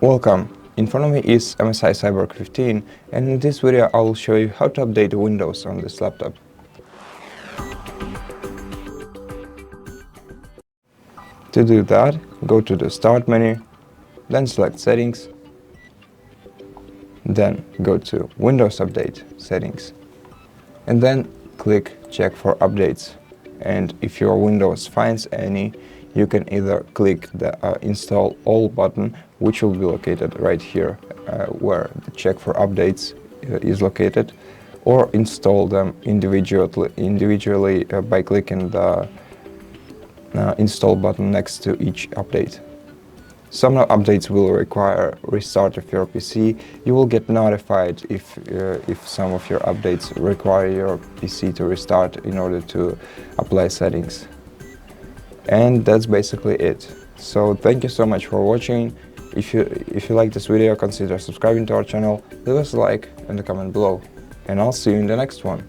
Welcome! In front of me is MSI Cyborg 15, and in this video I will show you how to update Windows on this laptop. To do that, go to the Start menu, then select Settings, then go to Windows Update Settings, and then click Check for Updates. And if your Windows finds any, you can either click the Install All button, which will be located right here where the Check for Updates is located, or install them individually by clicking the Install button next to each update. Some updates will require restart of your PC. You will get notified if some of your updates require your PC to restart in order to apply settings. And that's basically it. So thank you so much for watching. If you like this video, consider subscribing to our channel, leave us a like and a comment below. And I'll see you in the next one.